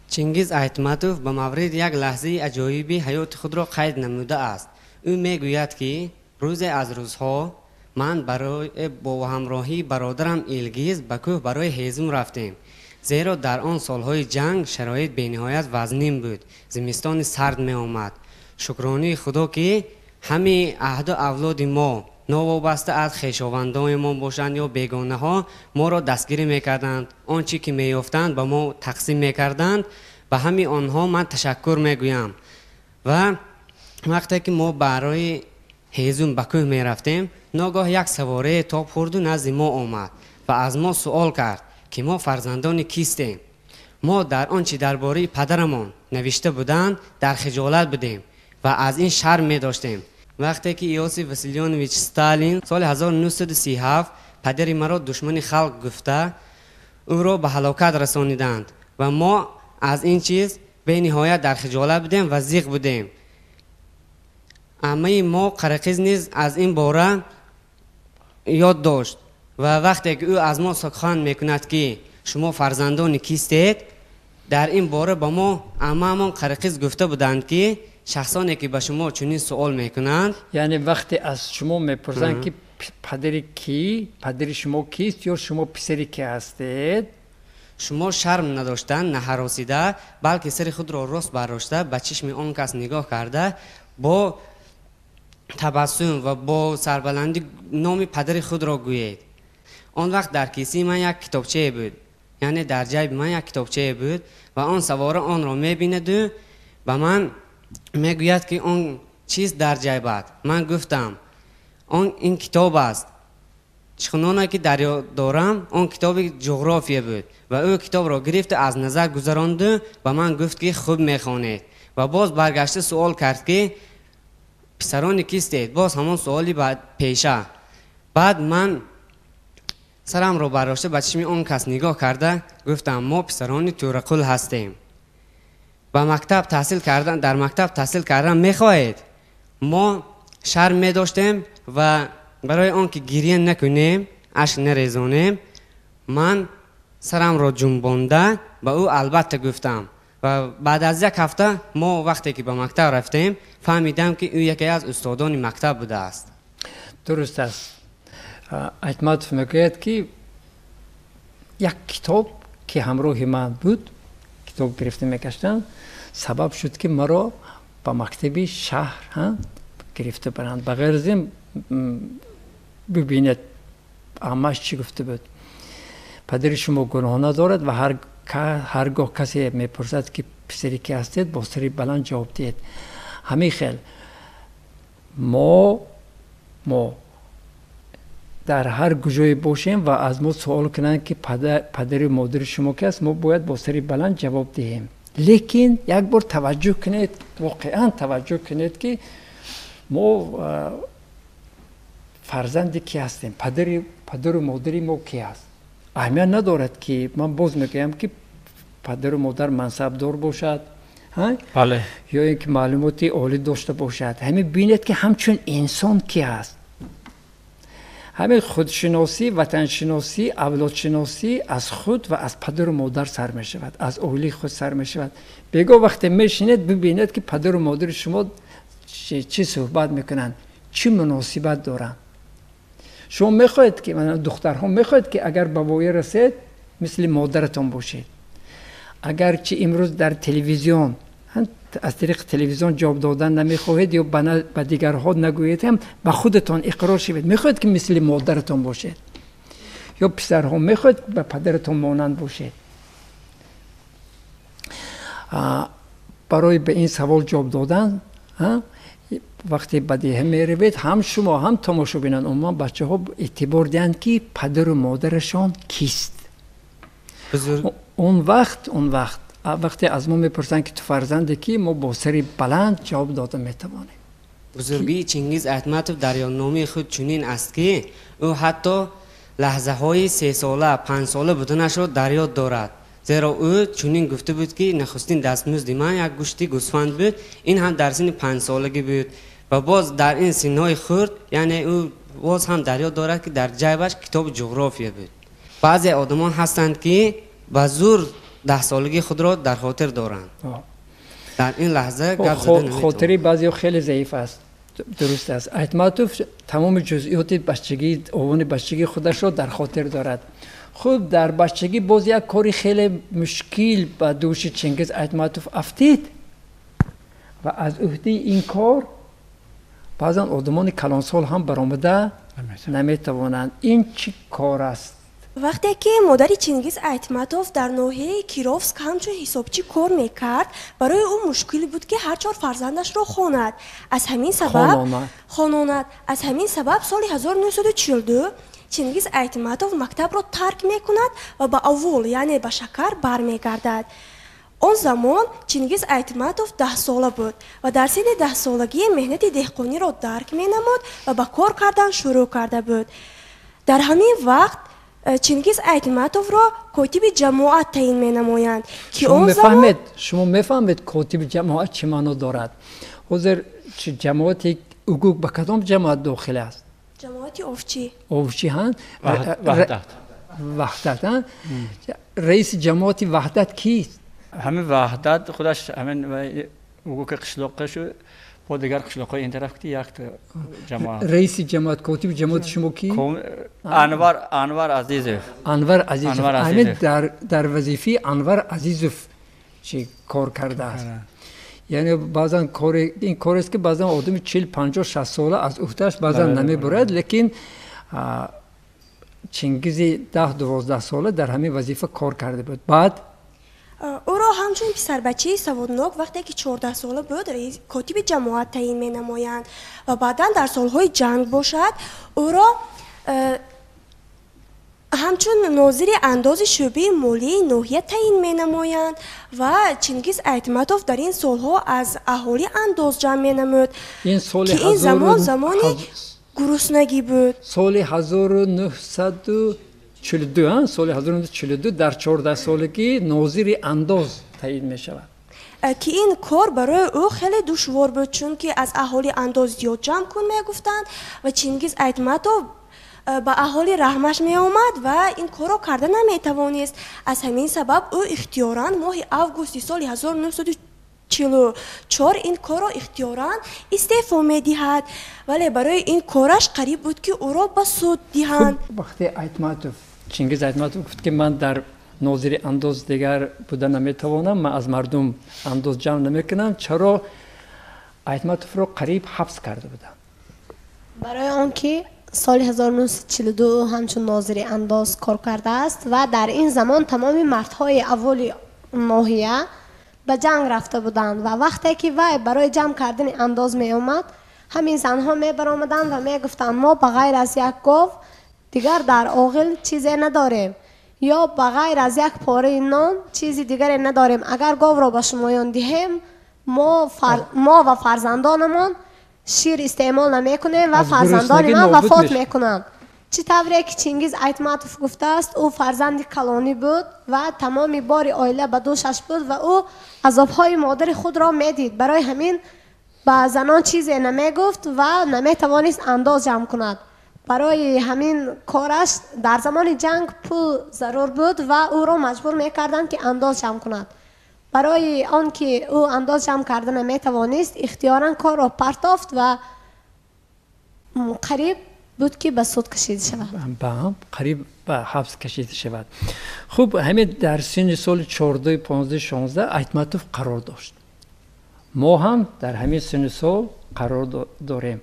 چینگیز ایتماتوف به مورد یک لحظه عجایبی حیات خود را قید نموده است. او میگوید که روز از روزها من برای با همراهی برادرم ایلگیز به کوه برای هیزم رفتیم. زیرا در آن سالهای جنگ شرایط بینهایت وزنین بود. زمستان سرد می آمد. شکرانه خدا که همه عهد و اولاد ما نوابسته از خویشاوندان ما باشند یا بیگانه ها ما را دستگیری میکردند. آنچه که میافتند به ما تقسیم میکردند. به همه آنها من تشکر میگویم. و وقتی که ما برای هیزم به کوه می رفتیم، ناگاه یک سواره تاب خورد و نزد ما آمد و از ما سوال کرد که ما فرزندان کیستیم. ما در آنچه درباره پدرمان نوشته بودند در خجالت بودیم و از این شرم می داشتیم. وقتی که یوسف واسیلیانویچ استالین سال 1937 پدر مرا دشمن خلق گفته او را به هلاکت رسانیدند و ما از این چیز به نهایت در خجالت بودیم و ضیق بودیم. اما ما قرقیز نیز از این باره یاد داشت و وقتی که او از ما سخن میکند که شما فرزندان کیستید، در این باره با ما امامان قرقیز گفته بودند که شخصانی که به شما چنین سوال میکنند، یعنی وقتی از شما میپرسند که پدر شما کیست یا شما پسری کی هستید، شما شرم نداشتن، نه هراسیده، بلکه سر خود را راست برداشته به چشم آن کس نگاه کرده با تبسم و با سربلندی نام پدر خود را گویید. آن وقت در کیسه من یک کتابچه بود، یعنی در جیب من یک کتابچه بود و آن سواره آن را میبیند و به من میگوید که آن چیز در جیبت. من گفتم این کتاب است. چخنانه که دریا دارم آن کتاب جغرافیا بود و او کتاب را گرفت از نظر گذراند و من گفت که خوب میخوانید و باز برگشته سوال کرد که پسران کیستید؟ باز همان سوالی بعد پیشه. بعد من سرم را برداشته به چشم اون کس نگاه کرده گفتم ما پسران تورقل هستیم. با مکتب تحصیل کردن، در مکتب تحصیل کردن میخواهید؟ ما شرم می داشتیم و برای آن که گریه نکنیم، اشک نریزانیم، من سرم را جنبانده به او البته گفتم و بعد از یک هفته ما وقتی که به مکتب رفتیم فهمیدم که او یکی از استادان مکتب بوده است. درست است. اعتماد میگوید که یک کتاب که همراه من بود، کتاب گرفته میکشتم، سبب شد که مرا با مکتبی شهر گرفته برند. بغیر از این ببینید آمش چی گفته بود. پدر شما گناه ندارد و هرگاه کسی میپرسد که پسری کی هستید با سری بلند جواب دهید. همین خیل ما در هر کجای باشیم و از ما سوال کنند که پدر و مادر شما کی است، ما باید با سری بلند جواب دهیم. لیکن یک بار توجه کنید، واقعا توجه کنید که ما فرزند کی هستیم، پدر و مادر ما کی است. اهمیت ندارد که من باز میگم که پدر و مادر منصب دار باشد، بله، یا اینکه معلوماتی عالی داشته باشد. همین بینید که همچون انسان کی است. همین خودشناسی، وطنشناسی، اولادشناسی از خود و از پدر و مادر سر می شود، از اولی خود سر می شود. بگو وقتی میشینید ببینید که پدر و مادر شما چی صحبت میکنن، چی مناسبت دارن. شما میخواید که دخترها میخواید که اگر به وای رسید مثل مادرتون باشید. اگر چی امروز در تلویزیون از طریق تلویزیون جواب دادن نمیخواهید یا به دیگرها نگویید، هم به خودتان اقرار شوید. میخواید که مثل مادرتون باشید یا پسرها میخواید به پدرتون مانند باشید. برای به این سوال جواب دادن وقتی بدیه میروید هم شما هم تماشابینان عموما بچه ها اعتبار دهند که پدر و مادرشان کیست. اون وقتی از ما میپرسن که تو فرزند کی، ما با سری بلند جواب داده میتوانیم. بزرگی چنگیز ایتماتوف در یادنامه خود چنین است که او حتی لحظه های 3 ساله 5 ساله بودنش را در یاد دارد. زیرا او چنین گفته بود که نخستین دستمزد من یک گوشتی گوسفند بود، این هم در سن 5 سالگی بود و باز در این سنهای خرد، یعنی او باز هم در یاد دارد که در جیبش کتاب جغرافیا بود. بعضی آدمان هستند که به زور 10 سالگی خود را در خاطر دارند. در این لحظه گپ زدن خاطری بعضی خیلی ضعیف است. درست است. ایتماتوف تمام جزئیات بچگی عنوان بچگی خودش را در خاطر دارد. خود در بچگی باز یک کاری خیلی مشکل به دوش چنگیز ایتماتوف افتید و از عهده این کار بعضا آدمان کلانسال هم برآمده نمیتوانند. این چی کار است؟ وقتی که مادر چینگیز ایتماتوف در ناحیه کیروفسک همچون حسابچی کار میکرد، برای او مشکلی بود که هر 4 فرزندش را خواند. از همین سبب سال 1942 چینگیز ایتماتوف مکتب را ترک میکند و به اول یعنی به شکر برمیگردد. آن زمان چینگیز ایتماتوف 10 ساله بود و در سن 10 سالگی مهنت دهقانی را درک مینمود و به کار کردن شروع کرده بود. در همین وقت چینگیز ایتماتوف را کاتب جماعت تعیین مینمایند که اون زمان شما میفهمید کاتب جماعت چه معنا دارد؟ حاضر جماعت اوگوگ به کدام جماعت داخل است؟ جماعت اوفچی. اوفچی هست؟ وحدت هست؟ رئیس جماعت وحدت کیست؟ همین وحدت خودش همین اوگوگ قشلاقش با دیگر قشلاق‌های این طرف که یک جماعت. رئیس جماعت کاتب جماعت شما کی؟ انور عزیزوف. انور عزیزوف. در وظیفه انور عزیزوف چی کار کرده است؟ یعنی بعضا این کار است که بعضا آدم 40 50 60 ساله از عهده‌اش بعضا نمیبرد، لیکن چنگیز 10 12 ساله در همین وظیفه کار کرده بود. بعد او را همچون پسر بچه سوادناک وقتی که 14 ساله بود رئیس کاتب جماعت تعیین مینمایند و بعدا در سالهای جنگ باشد او را همچون ناظر انداز شعبه مالی ناحیه تعیین مینمایند و چینگیز ایتماتوف در این سالها از اهالی انداز جمع مینمود که این زمانی گرسنگی بود. سال 1942 سال 1942 در 14 سالگی ناظر انداز تعیین می شود که این کار برای او خیلی دشوار بود چون که از اهالی انداز زیاد جمع کن می گفتند و چینگیز ایتماتوف با اهالی رحمش می آمد و این کار را کرده نمی توانست. از همین سبب او اختیاراً ماه اوگوست سال 1944 این کار را اختیاراً استعفا می دهد، ولی برای این کارش قریب بود که او را به سود دهند. وقتی چینگیز ایتماتوف گفت که من در ناظر انداز دیگر بودن نمیتوانم، من از مردم انداز جمع نمیکنم، چرا ایتماتوف را قریب حبس کرده بودن؟ برای آنکه سال 1942 همچون ناظر انداز کار کرده است و در این زمان تمام مردهای اول ناحیه به جنگ رفته بودند و وقتی که وی برای جمع کردن انداز می آمد همین زنها می برآمدند و می گفتند ما بغیر از یک گاو دیگر در آغل چیزی نداریم یا بغیر از یک پاره نان چیزی دیگر نداریم. اگر گاو را به شمایان دهیم ما و فرزندانمان شیر استعمال نمی کنیم و فرزندان ما وفات می کنند. چه طوری که چینگیز ایتماتوف گفته است او فرزند کلانی بود و تمام بار عائله به دوشش بود و او عذابهای مادر خود را می دید. برای همین به زنان چیزی نمی گفت و نمی توانست انداز جمع کند. برای همین کارش در زمان جنگ پول ضرور بود و او را مجبور می کردند که انداز جمع کند. برای آنکه او انداز جمع کردن نمی توانست اختیاراً کار را پرتافت و قریب بود که به سود کشیده شود. قریب به حبس کشیده شود. خوب همین در سن سال 14 15 16 ایتماتوف قرار داشت. ما هم در همین سن سال قرار داریم.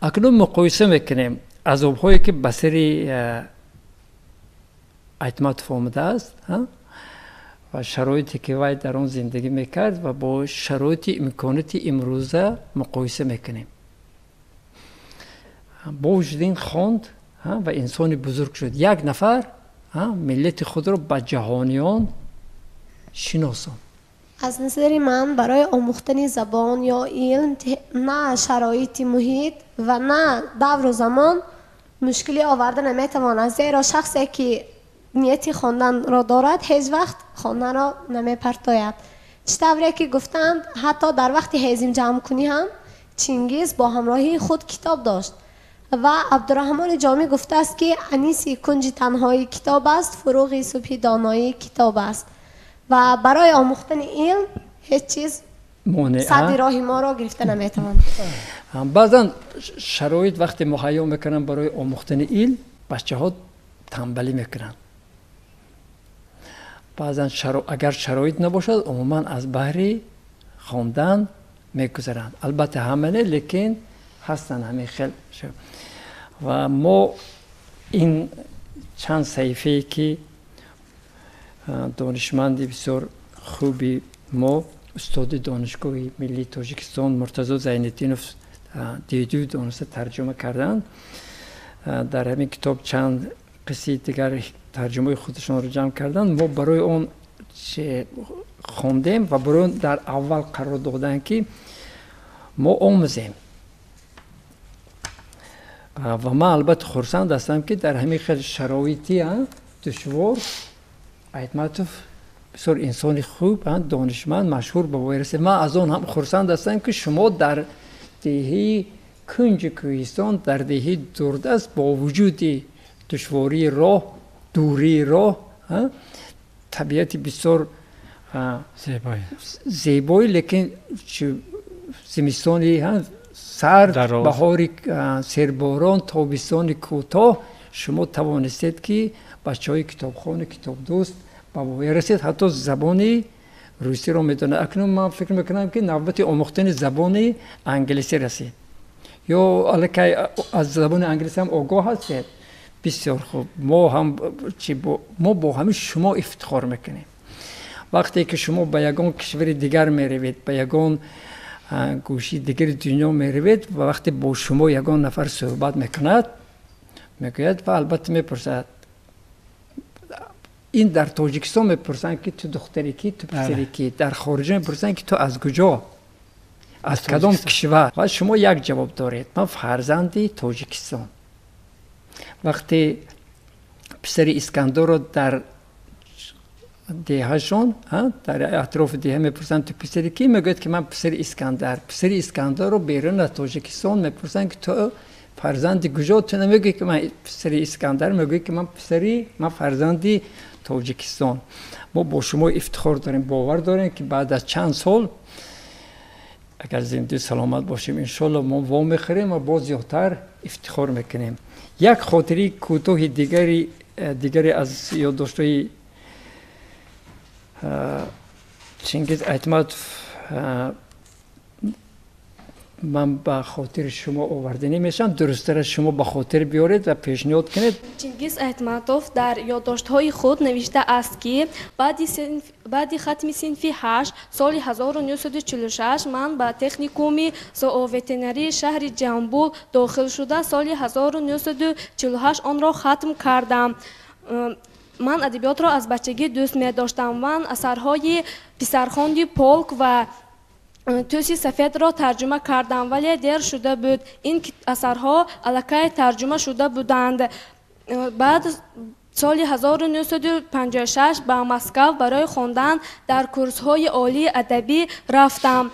اکنون مقایسه میکنیم عذاب‌هایی که به سر ایتماتوف آمده است و شرایطی که وی در آن زندگی میکرد و با شرایط امکانات امروزه مقایسه میکنیم. با وجود این خواند و انسان بزرگ شد. یک نفر ملت خود را به جهانیان شناساند. از نظر من برای آموختن زبان یا علم نه شرایط محیط و نه دور و زمان مشکلی آورده نمیتواند، زیرا شخصی که نیتی خواندن را دارد هیچ وقت خواندن را نمیپرتاید. چطوری که گفتند حتی در وقت هیزم جمع کنی هم چینگیز با همراهی خود کتاب داشت و عبدالرحمن جامی گفته است که انیسی کنج تنهایی کتاب است، فروغی صبح دانایی کتاب است و برای آموختن علم هیچ چیز صد راهی ما را گرفته نمیتواند. بعضا شرایط وقتی مهیا میکنن برای آموختن علم بچه ها تنبلی میکنن. بعضا اگر شرایط نباشد عموما از بحر خواندن میگذرند. البته همه نه، لیکن هستن همه خیلی. و ما این چند صحیفه که دانشمند بسیار خوبی ما استاد دانشگاه ملی تاجیکستان مرتضی زین‌الدینوف دیدو دانسته ترجمه کردن. در همین کتاب چند قصه دیگر ترجمه خودشون رو جمع کردن. ما برای اون خوندیم و برای اون در اول قرار دادن که ما آموزیم. و من البته خرسند هستم که در همین خیلی شرایطی دشوار ایتماتوف بسیار انسان خوب دانشمند مشهور به وی رسید. من از اون هم خرسند هستم که شما در دهه کنج کوهستان در دهه دوردست با وجود دشواری راه دوری راه طبیعت بسیار زیبایی لیکن زمستانی سرد بهاری سرباران تابستان کوتاه شما توانستید که بچهای کتابخانه کتاب دوست با وی رسید. حتی زبان روسی رو میدونه. اکنون من فکر میکنم که نوبت آموختن زبان انگلیسی رسید. یا الکی از زبان انگلیسی هم آگاه هستید. بسیار خوب. ما با همه شما افتخار میکنیم. وقتی که شما به یگان کشور دیگر میروید، به یگان گوشی دیگر دنیا میروید و وقتی با شما یگان نفر صحبت میکند میگوید و البته میپرسد این در تاجیکستان میپرسن که تو دختری کی تو پسری کی، در خارج میپرسن که تو از کجا از کدام کشور و شما یک جواب دارید من فرزندی تاجیکستان. وقتی پسر اسکندر رو در دهشون در اطراف ده میپرسن تو پسری کی، میگوید که من پسر اسکندر. پسر اسکندر رو بیرون از تاجیکستان میپرسن که تو فرزند کجا، تو نمیگی که من پسر اسکندر، میگی که من فرزندی تاجیکستان. ما با شما افتخار داریم، باور داریم که بعد از چند سال اگر زنده سلامت باشیم انشالله ما وام میخوریم و باز زیادتر افتخار میکنیم. یک خاطری کوتاه دیگری از یادداشت‌های چنگیز ایتماتوف من به خاطر شما آورده نمیشم، درست‌تر شما به خاطر بیارید و پیشنهاد کنید. چنگیز ایتماتوف در یادداشت‌های خود نوشته است که بعد ختم صنف 8 سال 1946 من به تکنیکوم زووترینری شهر جنبول داخل شده. سال 1948 آن را ختم کردم. من ادبیات را از بچگی دوست می داشتم. من اثرهای پسرخواندی پولک و توسی سفید را ترجمه کردم ولی دیر شده بود. این اثرها الکی ترجمه شده بودند. بعد سال 1956 به مسکو برای خواندن در کورس‌های عالی ادبی رفتم.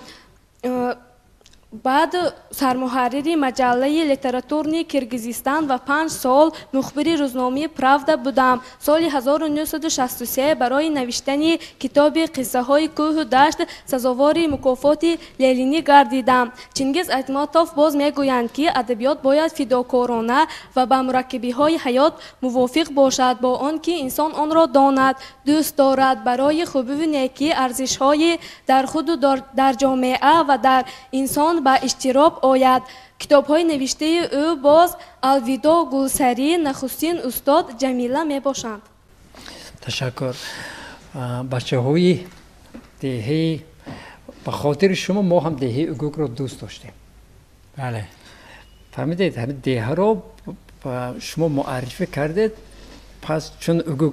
بعد سرمحرری مجله لیتراتورنی کرگیزستان و 5 سال مخبری روزنامه پراودا بودم. سال 1963 برای نوشتن کتاب قصه های کوه و دشت سزاوار مکافات لنینی گردیدم. چنگیز ایتماتوف باز میگویند که ادبیات باید فداکارانه و با مرکبی های حیات موافق باشد، با آنکه انسان آن را داند، دوست دارد، برای خوبی و نیکی ارزش های در خود و در جامعه و در انسان به اشتراک آید. کتاب های نوشته او باز الویدا گلسری نخستین استاد جمیله می باشند. تشکر. بچه های دهه به خاطر شما ما هم دهه اوگوگ رو دوست داشتیم. بله. فهمیدید همین دهه رو شما معرفی کردید. پس چون اوگوگ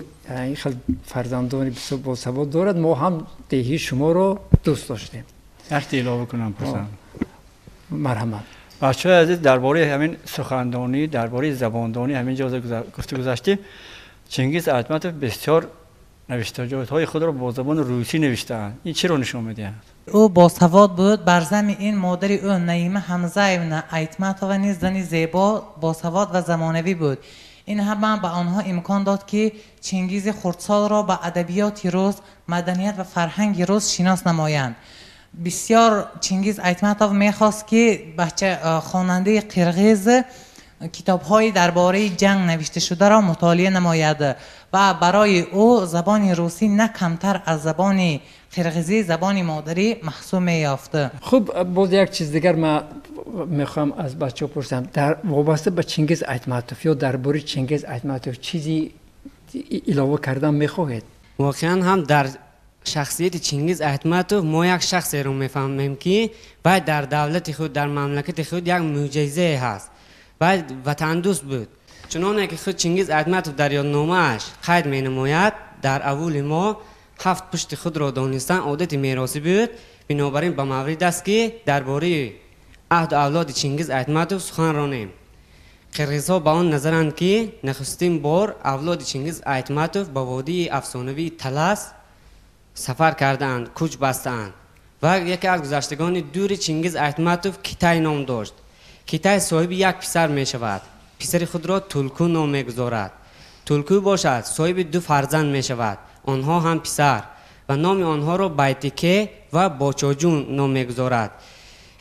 خیلی فرزندان بسیار باسواد دارد ما هم دهه شما رو دوست داشتیم. وقتی علاوه کنم پسند. مرحمت. بچه‌های عزیز درباره همین سخندانی درباره زباندانی همین جا گذشتیم. چنگیز ایتماتوف بسیار نوشته‌های خود را با زبان روسی نوشته‌اند. این چی رو نشون می‌دهد؟ او باسواد بود. بر ضمن این مادر او نعیمه حمزه ایتماتوف نیز زنی زیبا باسواد و زمانوی بود. این هم به آنها امکان داد که چنگیز خردسال را به ادبیات روز، مدنیت و فرهنگ روز شناس نمایند. بسیار چنگیز ایتماتوف میخواست که بچه خواننده قرغیز کتاب‌های درباره جنگ نوشته شده را مطالعه نماید و برای او زبان روسی نه کمتر از زبان قرغیزی زبان مادری محسوب می‌یافته. خب باز یک چیز دیگر من میخوام از بچه پرسم، در وابسته به چنگیز ایتماتوف یا درباره چنگیز ایتماتوف چیزی علاوه کردن میخواهید؟ واقعا هم در شخصیت چنگیز ایتماتوف ما یک شخصی رو میفهمیم که باید در دولت خود در مملکت خود یک معجزه هست، باید وطن دوست بود. چنانه که خود چنگیز ایتماتوف در یادنامه‌اش قید می‌نماید در اول ما 7 پشت خود را دانستن عادت میراثی بود، بنابراین به مورد است که درباره عهد و اولاد چنگیز ایتماتوف سخن رانیم. قرغیزها به آن نظرند که نخستین بار اولاد چنگیز ایتماتوف به وادی افسانوی طلس سفر کردند، کوچ بستند و یکی از گذشتگان دور چنگیز ایتماتوف کیتای نام داشت. کیتای صاحب یک پسر می شود، پسر خود را تولکو نام می گذارد. تولکو باشد صاحب 2 فرزند می شود، آنها هم پسر و نام آنها را بایتیکه و باچاجون نام می گذارد.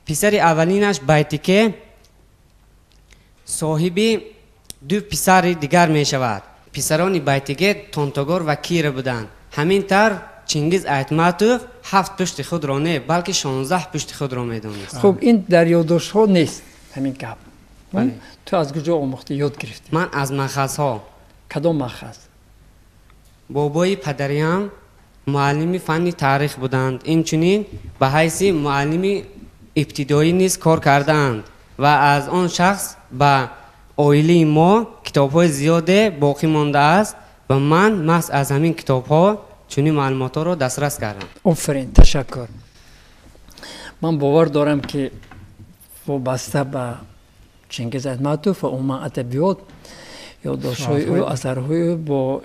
پسر اولینش بایتیکه صاحب 2 پسر دیگر می شود. پسران بایتیکه تانتاگور و کیر بودند. همین طور چنگیز ایتماتوف 7 پشت خود را نه بلکه 16 پشت خود را می دانست. خب این در یادداشت ها نیست همین گپ. تو از کجا آموختی یاد گرفتی؟ من از ماخذ ها. کدام ماخذ؟ بابای پدریم معلم فنی تاریخ بودند، اینچنین به حیث معلم ابتدایی نیز کار کردند و از آن شخص به عائله ما کتاب‌های زیاده باقی مانده است و من محض از همین کتاب‌ها چنین معلومات را دسترس کردم. آفرین، تشکر. من باور دارم که وابسته به چنگیز ایتماتوف و عموم ادبیات یادداشت‌های او، اثرهای او با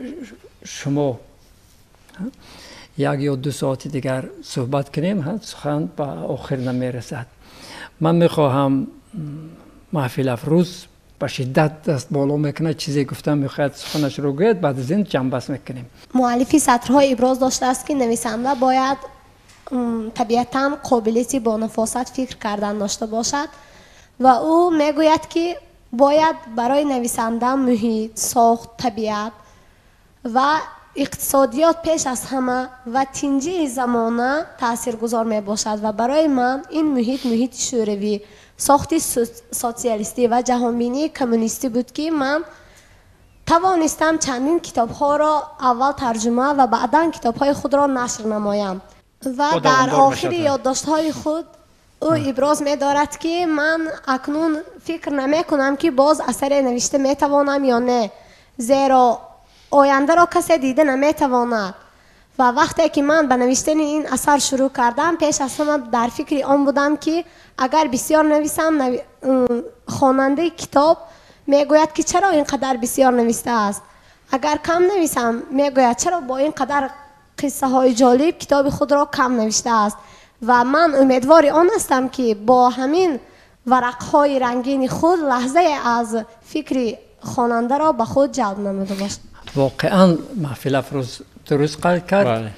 شما 1 یا 2 ساعت دیگر صحبت کنیم، سخن به آخر نمیرسد. من میخواهم محفل افروز به شدت دست بالا میکنه، چیزی گفتم میخواهد سخنش رو گوید، بعد از این جمع بست میکنیم. مؤلفی سطرهای ابراز داشته است که نویسنده باید طبیعتاً قابلیتی با نفاست فکر کردن داشته باشد و او میگوید که باید برای نویسنده محیط، ساخت، طبیعت و اقتصادیات پیش از همه و تنجی زمانه تاثیرگذار می باشد و برای من این محیط شوروی، ساخت سوسیالیستی و جهانبینی کمونیستی بود که من توانستم چندین کتاب ها را اول ترجمه و بعدا کتاب های خود را نشر نمایم و در آخر یادداشت های خود او ابراز می دارد که من اکنون فکر نمی کنم که باز اثر نوشته می توانم یا نه، زیرا آینده را کسی دیده نمی تواند و وقتی که من به نوشتن این اثر شروع کردم پیش از همه در فکر آن بودم که اگر بسیار نویسم خواننده کتاب میگوید که چرا اینقدر بسیار نوشته است، اگر کم نویسم میگوید چرا با اینقدر قصه های جالب کتاب خود را کم نوشته است و من امیدوار آن هستم که با همین ورق های رنگین خود لحظه از فکر خواننده را به خود جلب نموده باشد. واقعا محفل افروز درست قرار کرد.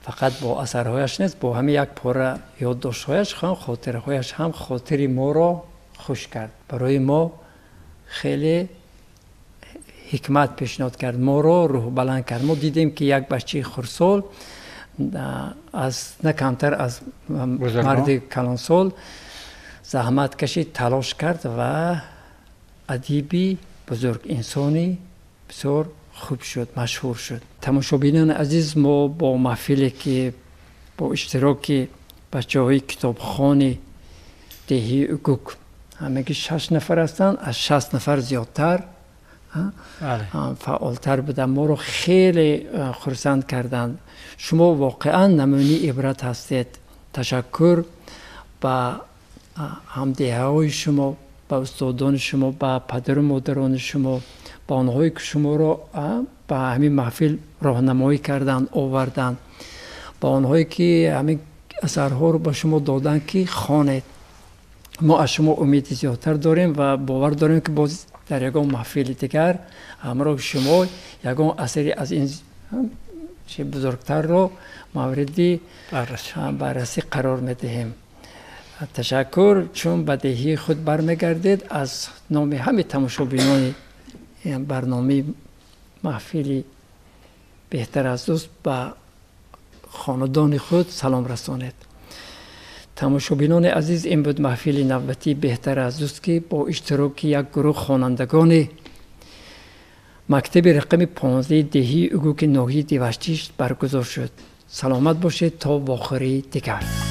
فقط با اثرهایش نیست، با همین یک پاره یادداشت‌هایش هم خاطرهایش هم خاطر ما را خوش کرد. برای ما خیلی حکمت پیشنهاد کرد، ما را روح بلند کرد. ما دیدیم که یک بچه خردسال از نه کمتر از مرد کلانسال زحمت کشید، تلاش کرد و ادیبی بزرگ، انسانی بسیار خوب شد، مشهور شد. تماشابینان عزیز، ما با محفلی که با اشتراک بچه‌های کتابخانه دهی اوگوک همگی 6 نفر هستند، از 60 نفر زیادتر فعالتر بودن، ما رو خیلی خرسند کردند. شما واقعا نمونه عبرت هستید. تشکر به همدیهای شما، به استادان شما، به پدر و مادران شما، با آنهایی که شما را به همین محفل راهنمایی کردند، آوردند، با آنهایی که همین اثرها رو به شما دادند که خوانید. ما از شما امید زیادتر داریم و باور داریم که باز در یگان محفل دیگر همراه شما یگان اثری از این چه بزرگتر رو مورد بررسی قرار میدهیم. تشکر، چون بدیهی خود برمیگردید از نام همه تماشابینان برنامه محفلی بهتر از دوست به خاندان خود سلام رسانید. تماشابینان عزیز، این بود محفل نوبتی بهتر از دوست که با اشتراک یک گروه خوانندگان مکتب رقم 15 دهی اگوک ناحیه دیوشتیش برگزار شد. سلامت باشید تا واخری دیگر.